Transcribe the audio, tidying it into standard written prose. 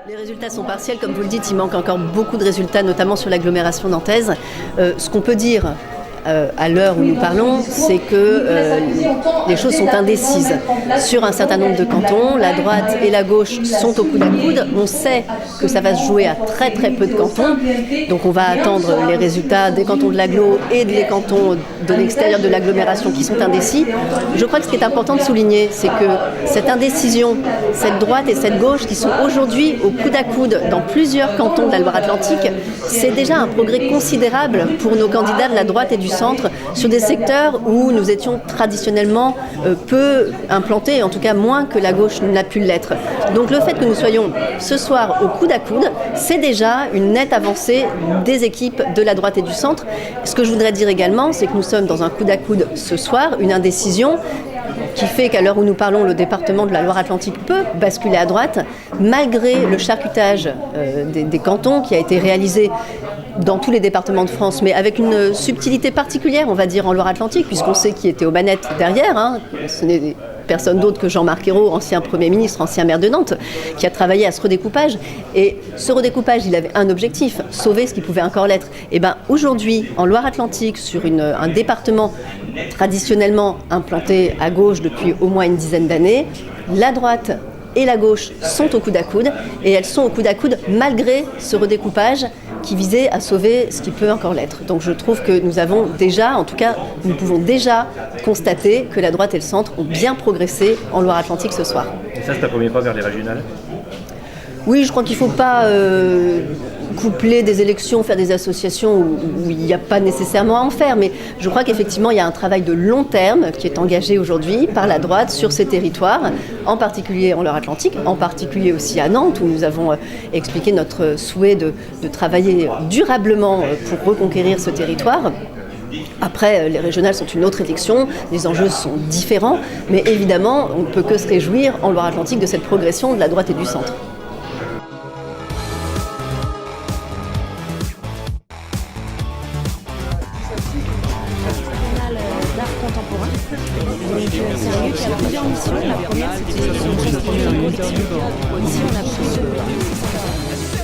Les résultats sont partiels, comme vous le dites, il manque encore beaucoup de résultats, notamment sur l'agglomération nantaise. Ce qu'on peut dire à l'heure où nous parlons, c'est que les choses sont indécises. Sur un certain nombre de cantons, la droite et la gauche sont au coude à coude. On sait que ça va se jouer à très très peu de cantons. Donc on va attendre les résultats des cantons de l'agglo et des cantons de l'extérieur de l'agglomération qui sont indécis. Je crois que ce qui est important de souligner, c'est que cette indécision, cette droite et cette gauche qui sont aujourd'hui au coude à coude dans plusieurs cantons de la Loire-Atlantique, c'est déjà un progrès considérable pour nos candidats de la droite et du centre sur des secteurs où nous étions traditionnellement peu implantés, en tout cas moins que la gauche n'a pu l'être. Donc le fait que nous soyons ce soir au coude à coude, c'est déjà une nette avancée des équipes de la droite et du centre. Ce que je voudrais dire également, c'est que nous sommes dans un coude à coude ce soir, une indécision qui fait qu'à l'heure où nous parlons, le département de la Loire-Atlantique peut basculer à droite, malgré le charcutage des cantons qui a été réalisé dans tous les départements de France, mais avec une subtilité particulière, on va dire, en Loire-Atlantique, puisqu'on sait qui était aux manettes derrière. Ce n'est personne d'autre que Jean-Marc Ayrault, ancien Premier ministre, ancien maire de Nantes, qui a travaillé à ce redécoupage. Et ce redécoupage, il avait un objectif, sauver ce qui pouvait encore l'être. Et bien aujourd'hui, en Loire-Atlantique, sur un département traditionnellement implanté à gauche depuis au moins une dizaine d'années, la droite et la gauche sont au coude à coude, et elles sont au coude à coude malgré ce redécoupage qui visait à sauver ce qui peut encore l'être. Donc je trouve que nous avons déjà, en tout cas, nous pouvons déjà constater que la droite et le centre ont bien progressé en Loire-Atlantique ce soir. Et ça, c'est un premier pas vers les régionales ? Oui, je crois qu'il ne faut pas coupler des élections, faire des associations où il n'y a pas nécessairement à en faire. Mais je crois qu'effectivement, il y a un travail de long terme qui est engagé aujourd'hui par la droite sur ces territoires, en particulier en Loire-Atlantique, en particulier aussi à Nantes, où nous avons expliqué notre souhait de travailler durablement pour reconquérir ce territoire. Après, les régionales sont une autre élection, les enjeux sont différents, mais évidemment, on ne peut que se réjouir en Loire-Atlantique de cette progression de la droite et du centre. D'art contemporain. Donc c'est un lieu qui a plusieurs missions. La première, c'était une collection collective. Ici, on a plus de